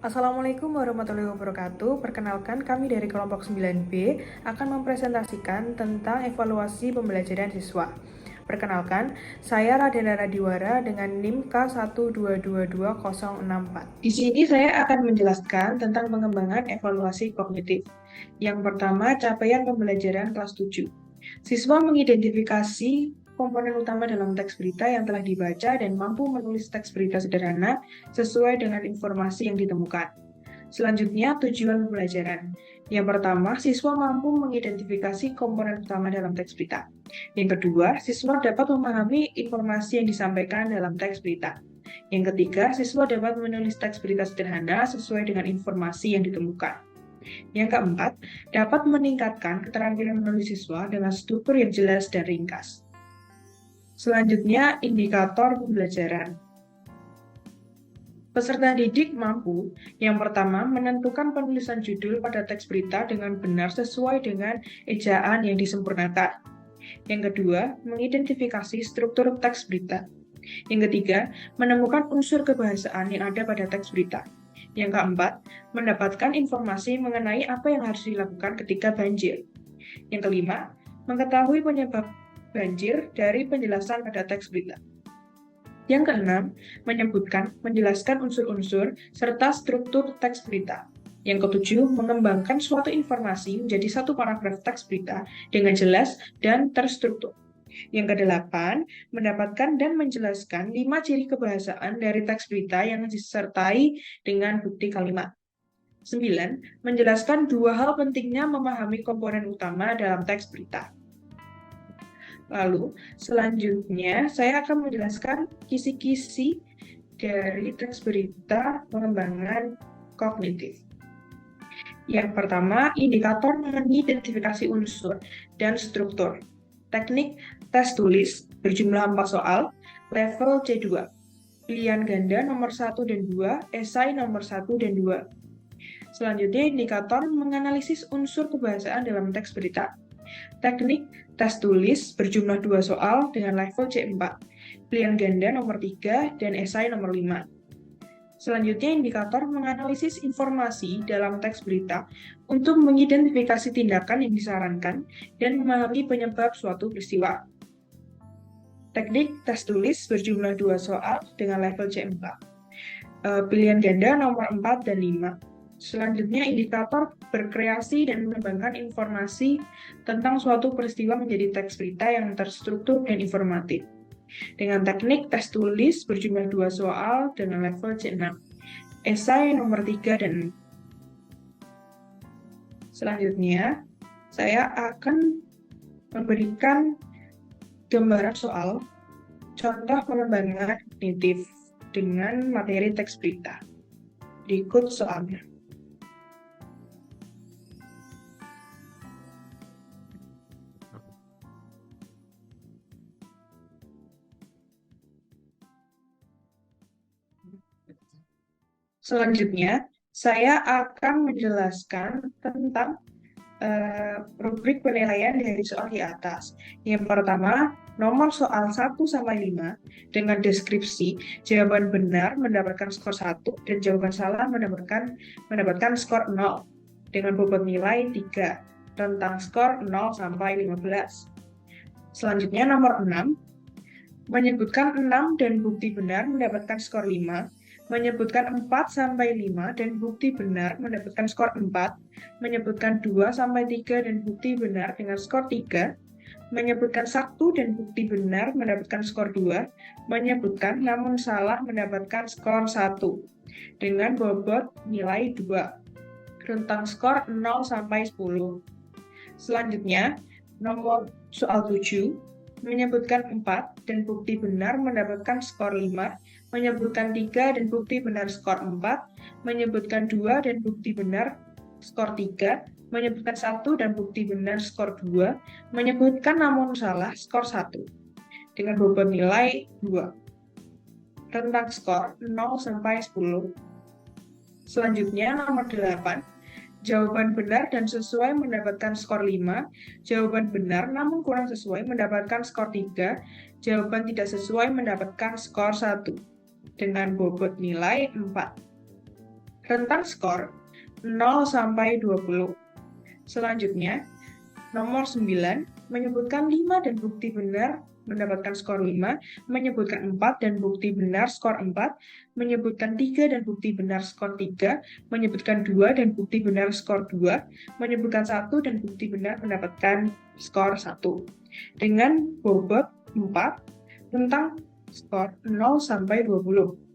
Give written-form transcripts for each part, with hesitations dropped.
Assalamualaikum warahmatullahi wabarakatuh. Perkenalkan, kami dari kelompok 9B akan mempresentasikan tentang evaluasi pembelajaran siswa. Perkenalkan, saya Radena Radiwara dengan NIM K1222064. Di sini saya akan menjelaskan tentang pengembangan evaluasi kognitif. Yang pertama, capaian pembelajaran kelas 7. Siswa mengidentifikasi komponen utama dalam teks berita yang telah dibaca dan mampu menulis teks berita sederhana sesuai dengan informasi yang ditemukan. Selanjutnya, tujuan pembelajaran. Yang pertama, siswa mampu mengidentifikasi komponen utama dalam teks berita. Yang kedua, siswa dapat memahami informasi yang disampaikan dalam teks berita. Yang ketiga, siswa dapat menulis teks berita sederhana sesuai dengan informasi yang ditemukan. Yang keempat, dapat meningkatkan keterampilan menulis siswa dengan struktur yang jelas dan ringkas. Selanjutnya, indikator pembelajaran. Peserta didik mampu, yang pertama, menentukan penulisan judul pada teks berita dengan benar sesuai dengan ejaan yang disempurnakan. Yang kedua, mengidentifikasi struktur teks berita. Yang ketiga, menemukan unsur kebahasaan yang ada pada teks berita. Yang keempat, mendapatkan informasi mengenai apa yang harus dilakukan ketika banjir. Yang kelima, mengetahui penyebab banjir dari penjelasan pada teks berita. Yang keenam, menjelaskan unsur-unsur serta struktur teks berita. Yang ketujuh, mengembangkan suatu informasi menjadi satu paragraf teks berita dengan jelas dan terstruktur. Yang kedelapan, mendapatkan dan menjelaskan 5 ciri kebahasaan dari teks berita yang disertai dengan bukti kalimat. 9. Menjelaskan 2 hal pentingnya memahami komponen utama dalam teks berita. Lalu, selanjutnya saya akan menjelaskan kisi-kisi dari teks berita pengembangan kognitif. Yang pertama, indikator mengidentifikasi unsur dan struktur. Teknik tes tulis berjumlah 4 soal, level C2. Pilihan ganda nomor 1 dan 2, esai nomor 1 dan 2. Selanjutnya, indikator menganalisis unsur kebahasaan dalam teks berita. Teknik tes tulis berjumlah 2 soal dengan level C4. Pilihan ganda nomor 3 dan esai nomor 5. Selanjutnya, indikator menganalisis informasi dalam teks berita untuk mengidentifikasi tindakan yang disarankan dan memahami penyebab suatu peristiwa. Teknik tes tulis berjumlah 2 soal dengan level C4. Pilihan ganda nomor 4 dan 5. Selanjutnya, indikator berkreasi dan mengembangkan informasi tentang suatu peristiwa menjadi teks berita yang terstruktur dan informatif. Dengan teknik tes tulis berjumlah 2 soal dengan level C6. Esai nomor 3 dan 6. Selanjutnya, saya akan memberikan gambaran soal contoh pengembangan kognitif dengan materi teks berita. Berikut soalnya. Selanjutnya, saya akan menjelaskan tentang rubrik penilaian dari soal di atas. Yang pertama, nomor soal 1-5 dengan deskripsi jawaban benar mendapatkan skor 1 dan jawaban salah mendapatkan skor 0 dengan bobot nilai 3 tentang skor 0-15. Selanjutnya, nomor 6 menyebutkan 6 dan bukti benar mendapatkan skor 5, menyebutkan 4-5 dan bukti benar mendapatkan skor 4, menyebutkan 2-3 dan bukti benar dengan skor 3, menyebutkan 1 dan bukti benar mendapatkan skor 2, menyebutkan namun salah mendapatkan skor 1 dengan bobot nilai 2 rentang skor 0-10. Selanjutnya, nomor soal 7 menyebutkan 4 dan bukti benar mendapatkan skor 5, menyebutkan 3 dan bukti benar skor 4, menyebutkan 2 dan bukti benar skor 3, menyebutkan 1 dan bukti benar skor 2, menyebutkan namun salah skor 1 dengan bobot nilai 2 rentang skor 0-10. Selanjutnya, nomor 8 jawaban benar dan sesuai mendapatkan skor 5, jawaban benar namun kurang sesuai mendapatkan skor 3, jawaban tidak sesuai mendapatkan skor 1 dengan bobot nilai 4 Rentang skor 0 sampai 20. Selanjutnya, nomor 9 menyebutkan 5 dan bukti benar mendapatkan skor 5, menyebutkan 4 dan bukti benar skor 4, menyebutkan 3 dan bukti benar skor 3, menyebutkan 2 dan bukti benar skor 2, menyebutkan 1 dan bukti benar mendapatkan skor 1. Dengan bobot 4 tentang skor 0 sampai 20.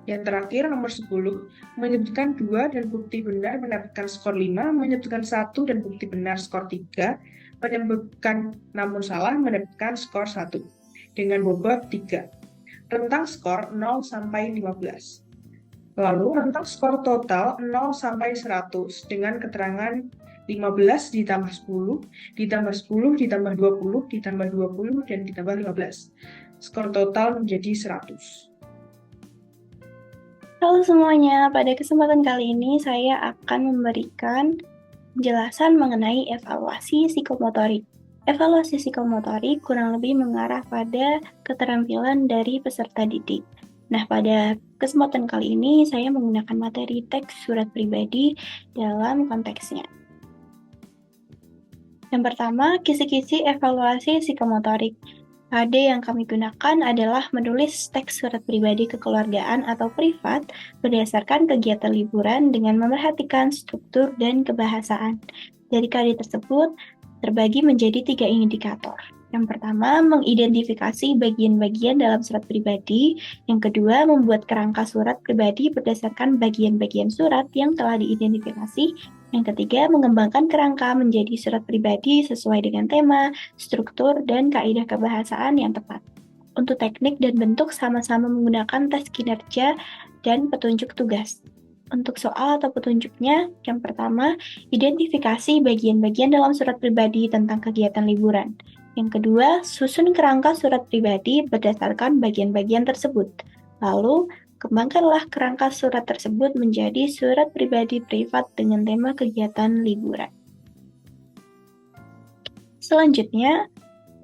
Yang terakhir, nomor 10, menyebutkan 2 dan bukti benar mendapatkan skor 5, menyebutkan 1 dan bukti benar skor 3, menyebutkan namun salah mendapatkan skor 1, dengan bobot 3. Rentang skor 0 sampai 15. Lalu, rentang skor total 0 sampai 100, dengan keterangan 15 ditambah 10, ditambah 10, ditambah 20, ditambah 20, dan ditambah 15. Skor total menjadi 100. Halo semuanya, pada kesempatan kali ini saya akan memberikan penjelasan mengenai evaluasi psikomotorik. Evaluasi psikomotorik kurang lebih mengarah pada keterampilan dari peserta didik. Nah, pada kesempatan kali ini saya menggunakan materi teks surat pribadi dalam konteksnya. Yang pertama, kisi-kisi evaluasi psikomotorik. AD yang kami gunakan adalah menulis teks surat pribadi kekeluargaan atau privat berdasarkan kegiatan liburan dengan memerhatikan struktur dan kebahasaan. Dari KD tersebut terbagi menjadi 3 indikator. Yang pertama, mengidentifikasi bagian-bagian dalam surat pribadi. Yang kedua, membuat kerangka surat pribadi berdasarkan bagian-bagian surat yang telah diidentifikasi. Yang ketiga, mengembangkan kerangka menjadi surat pribadi sesuai dengan tema, struktur, dan kaidah kebahasaan yang tepat. Untuk teknik dan bentuk sama-sama menggunakan tes kinerja dan petunjuk tugas. Untuk soal atau petunjuknya, yang pertama, identifikasi bagian-bagian dalam surat pribadi tentang kegiatan liburan. Yang kedua, susun kerangka surat pribadi berdasarkan bagian-bagian tersebut. Lalu, kembangkanlah kerangka surat tersebut menjadi surat pribadi privat dengan tema kegiatan liburan. Selanjutnya,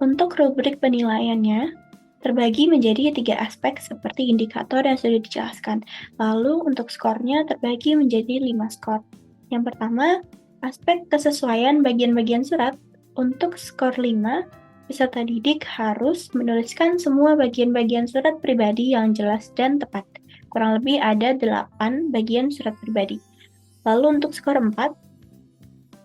untuk rubrik penilaiannya, terbagi menjadi 3 aspek seperti indikator yang sudah dijelaskan. Lalu untuk skornya terbagi menjadi 5 skor. Yang pertama, aspek kesesuaian bagian-bagian surat. Untuk skor 5, peserta didik harus menuliskan semua bagian-bagian surat pribadi yang jelas dan tepat. Kurang lebih ada 8 bagian surat pribadi. Lalu untuk skor 4,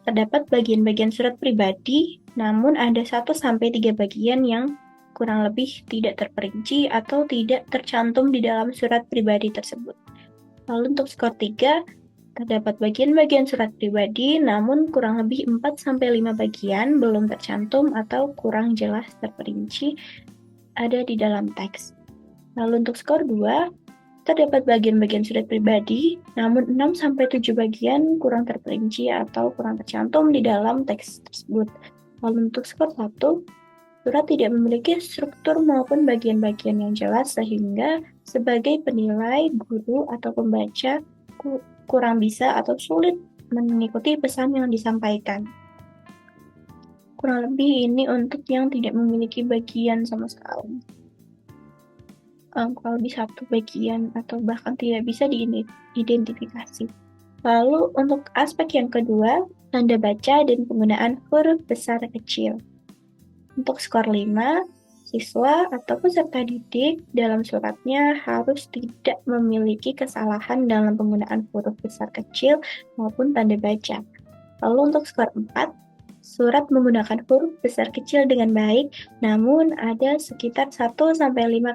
terdapat bagian-bagian surat pribadi, namun ada 1-3 bagian yang kurang lebih tidak terperinci atau tidak tercantum di dalam surat pribadi tersebut. Lalu untuk skor 3, terdapat bagian-bagian surat pribadi, namun kurang lebih 4-5 bagian belum tercantum atau kurang jelas terperinci ada di dalam teks. Lalu untuk skor 2, terdapat bagian-bagian surat pribadi, namun 6-7 bagian kurang terperinci atau kurang tercantum di dalam teks tersebut. Lalu untuk skor 1, surat tidak memiliki struktur maupun bagian-bagian yang jelas sehingga sebagai penilai, guru atau pembaca kurang bisa atau sulit mengikuti pesan yang disampaikan. Kurang lebih ini untuk yang tidak memiliki bagian sama sekali. Kurang lebih 1 bagian atau bahkan tidak bisa diidentifikasi. Lalu untuk aspek yang kedua, tanda baca dan penggunaan huruf besar kecil. Untuk skor 5, siswa atau peserta didik dalam suratnya harus tidak memiliki kesalahan dalam penggunaan huruf besar kecil maupun tanda baca. Lalu untuk skor 4, surat menggunakan huruf besar kecil dengan baik, namun ada sekitar 1-5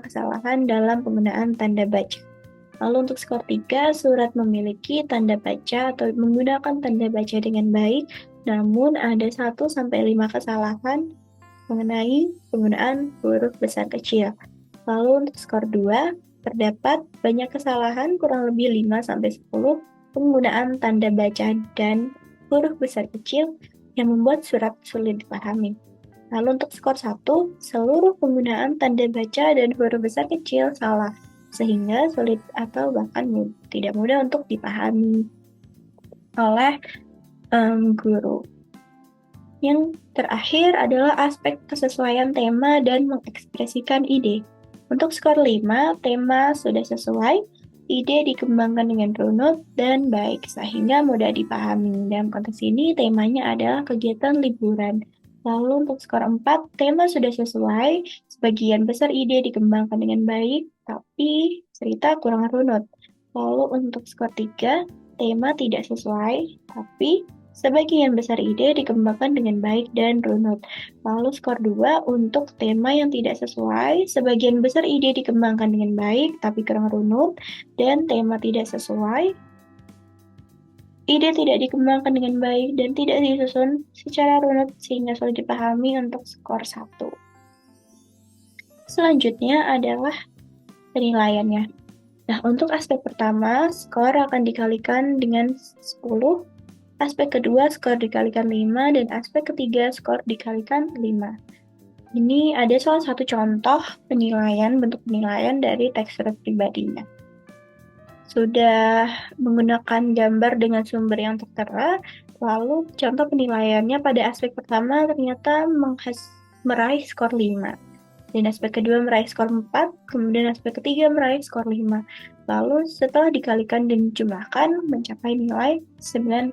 kesalahan dalam penggunaan tanda baca. Lalu untuk skor 3, surat memiliki tanda baca atau menggunakan tanda baca dengan baik, namun ada 1-5 kesalahan mengenai penggunaan huruf besar kecil. Lalu untuk skor 2, terdapat banyak kesalahan kurang lebih 5-10 penggunaan tanda baca dan huruf besar kecil yang membuat surat sulit dipahami. Lalu untuk skor 1, seluruh penggunaan tanda baca dan huruf besar kecil salah, sehingga sulit atau bahkan tidak mudah untuk dipahami oleh guru. Yang terakhir adalah aspek kesesuaian tema dan mengekspresikan ide. Untuk skor 5, tema sudah sesuai, ide dikembangkan dengan runut dan baik, sehingga mudah dipahami. Dalam konteks ini, temanya adalah kegiatan liburan. Lalu untuk skor 4, tema sudah sesuai, sebagian besar ide dikembangkan dengan baik, tapi cerita kurang runut. Lalu untuk skor 3, tema tidak sesuai, tapi sebagian besar ide dikembangkan dengan baik dan runut. Lalu skor 2 untuk tema yang tidak sesuai, sebagian besar ide dikembangkan dengan baik tapi kurang runut, dan tema tidak sesuai, ide tidak dikembangkan dengan baik dan tidak disusun secara runut sehingga sulit dipahami untuk skor 1. Selanjutnya adalah penilaiannya. Nah, untuk aspek pertama, skor akan dikalikan dengan 10, aspek kedua skor dikalikan 5, dan aspek ketiga skor dikalikan 5. Ini ada salah satu contoh bentuk penilaian dari teks surat pribadinya. Sudah menggunakan gambar dengan sumber yang tertera, lalu contoh penilaiannya pada aspek pertama ternyata meraih skor 5. Dan aspek kedua meraih skor 4, kemudian aspek ketiga meraih skor 5. Lalu setelah dikalikan dan dijumlahkan mencapai nilai 95.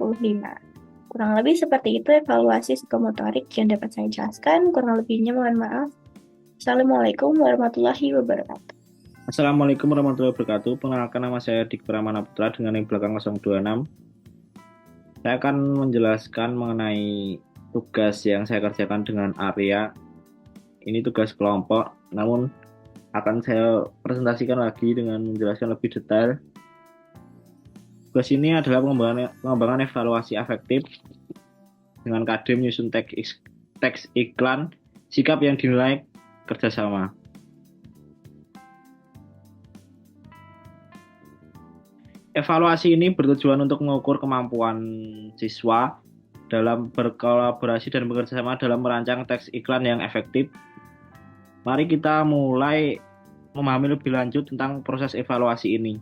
Kurang lebih seperti itu evaluasi psikomotorik yang dapat saya jelaskan. Kurang lebihnya mohon maaf. Assalamualaikum warahmatullahi wabarakatuh. Assalamualaikum warahmatullahi wabarakatuh. Perkenalkan, nama saya Dik Pramana Putra dengan yang belakang 026. Saya akan menjelaskan mengenai tugas yang saya kerjakan dengan Arya. Ini tugas kelompok, namun akan saya presentasikan lagi dengan menjelaskan lebih detail. Tugas ini adalah pengembangan evaluasi afektif dengan KD menyusun teks iklan, sikap yang dinilai kerjasama. Evaluasi ini bertujuan untuk mengukur kemampuan siswa dalam berkolaborasi dan bekerjasama dalam merancang teks iklan yang efektif. Mari kita mulai memahami lebih lanjut tentang proses evaluasi ini.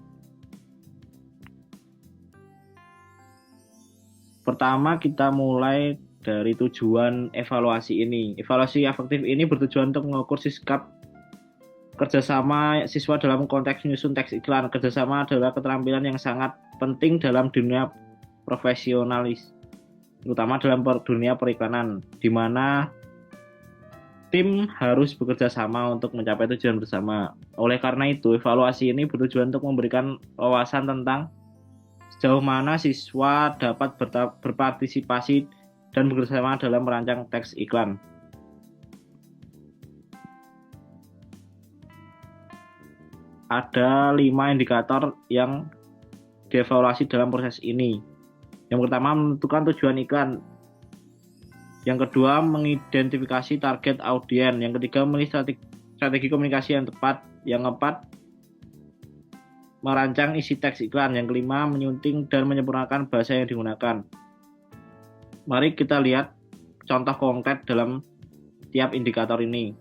Pertama, kita mulai dari tujuan evaluasi ini. Evaluasi afektif ini bertujuan untuk mengukur sikap kerjasama siswa dalam konteks menyusun teks iklan. Kerjasama adalah keterampilan yang sangat penting dalam dunia profesionalis, terutama dalam dunia periklanan, di mana tim harus bekerja sama untuk mencapai tujuan bersama. Oleh karena itu, evaluasi ini bertujuan untuk memberikan wawasan tentang sejauh mana siswa dapat berpartisipasi dan bekerjasama dalam merancang teks iklan. Ada 5 indikator yang dievaluasi dalam proses ini. Yang pertama, menentukan tujuan iklan. Yang kedua, mengidentifikasi target audiens. Yang ketiga, memilih strategi komunikasi yang tepat. Yang keempat, merancang isi teks iklan. Yang kelima, menyunting dan menyempurnakan bahasa yang digunakan. Mari kita lihat contoh konkret dalam tiap indikator ini.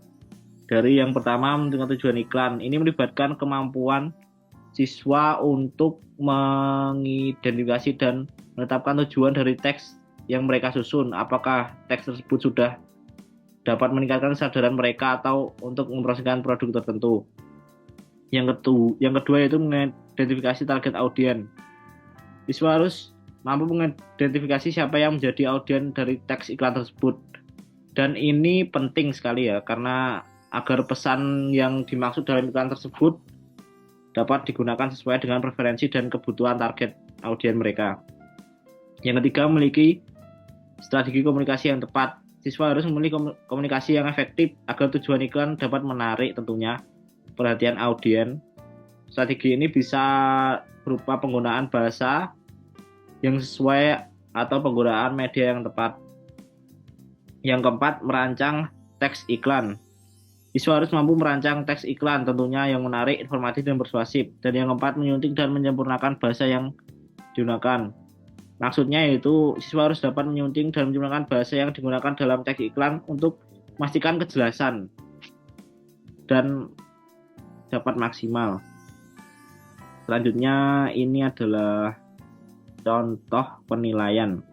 Dari yang pertama, menentukan tujuan iklan. Ini melibatkan kemampuan siswa untuk mengidentifikasi dan menetapkan tujuan dari teks yang mereka susun. Apakah teks tersebut sudah dapat meningkatkan kesadaran mereka atau untuk mempromosikan produk tertentu. Yang kedua yaitu mengidentifikasi target audiens. Siswa harus mampu mengidentifikasi siapa yang menjadi audiens dari teks iklan tersebut. Dan ini penting sekali ya, karena agar pesan yang dimaksud dalam iklan tersebut dapat digunakan sesuai dengan preferensi dan kebutuhan target audiens mereka. Yang ketiga, memiliki strategi komunikasi yang tepat. Siswa harus memilih komunikasi yang efektif agar tujuan iklan dapat menarik tentunya perhatian audiens. Strategi ini bisa berupa penggunaan bahasa yang sesuai atau penggunaan media yang tepat. Yang keempat, merancang teks iklan. Siswa harus mampu merancang teks iklan tentunya yang menarik, informatif, dan persuasif. Dan yang keempat, menyunting dan menyempurnakan bahasa yang digunakan. Maksudnya yaitu siswa harus dapat menyunting dan menyempurnakan bahasa yang digunakan dalam teks iklan untuk memastikan kejelasan dan dapat maksimal. Selanjutnya ini adalah contoh penilaian.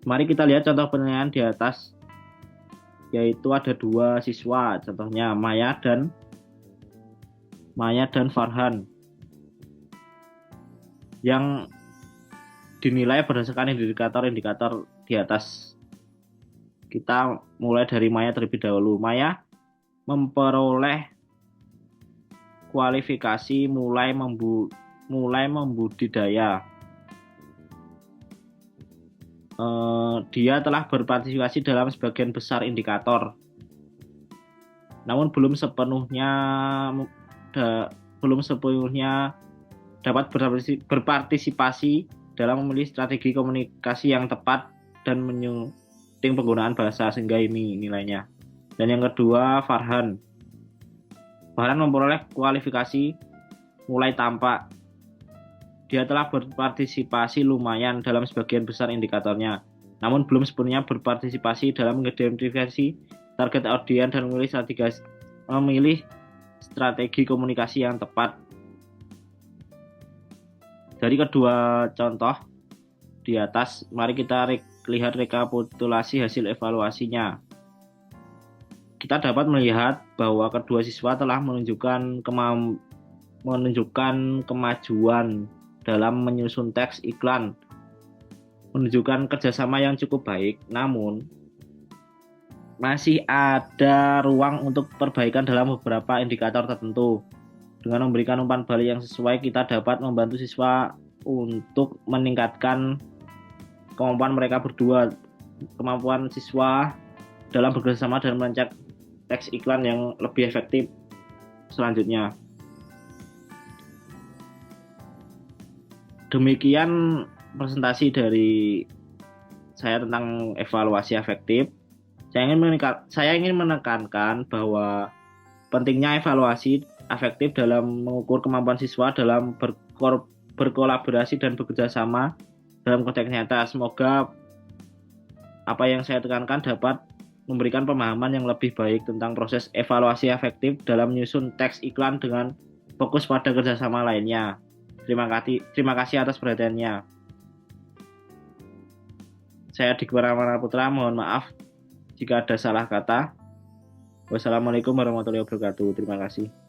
Mari kita lihat contoh penilaian di atas, yaitu ada 2 siswa, contohnya Maya dan Farhan. yang dinilai berdasarkan indikator-indikator di atas. Kita mulai dari Maya terlebih dahulu. Maya memperoleh kualifikasi mulai membudidaya. Dia telah berpartisipasi dalam sebagian besar indikator, namun belum sepenuhnya dapat berpartisipasi dalam memilih strategi komunikasi yang tepat dan menyunting penggunaan bahasa, sehingga ini nilainya. Dan yang kedua, Farhan memperoleh kualifikasi mulai tampak. Dia telah berpartisipasi lumayan dalam sebagian besar indikatornya, namun belum sepenuhnya berpartisipasi dalam mengidentifikasi target audiens dan memilih strategi komunikasi yang tepat. Dari kedua contoh di atas, mari kita lihat rekapitulasi hasil evaluasinya. Kita dapat melihat bahwa kedua siswa telah menunjukkan kemajuan dalam menyusun teks iklan, menunjukkan kerjasama yang cukup baik, namun masih ada ruang untuk perbaikan dalam beberapa indikator tertentu. Dengan memberikan umpan balik yang sesuai, kita dapat membantu siswa untuk meningkatkan kemampuan mereka berdua, kemampuan siswa dalam bekerjasama dan merancang teks iklan yang lebih efektif selanjutnya. Demikian presentasi dari saya tentang evaluasi afektif. Saya ingin menekankan bahwa pentingnya evaluasi afektif dalam mengukur kemampuan siswa dalam berkolaborasi dan bekerja sama dalam konteks nyata. Semoga apa yang saya tekankan dapat memberikan pemahaman yang lebih baik tentang proses evaluasi afektif dalam menyusun teks iklan dengan fokus pada kerjasama lainnya. Terima kasih atas perhatiannya. Saya Dik Pramana Putra, mohon maaf jika ada salah kata. Wassalamualaikum warahmatullahi wabarakatuh. Terima kasih.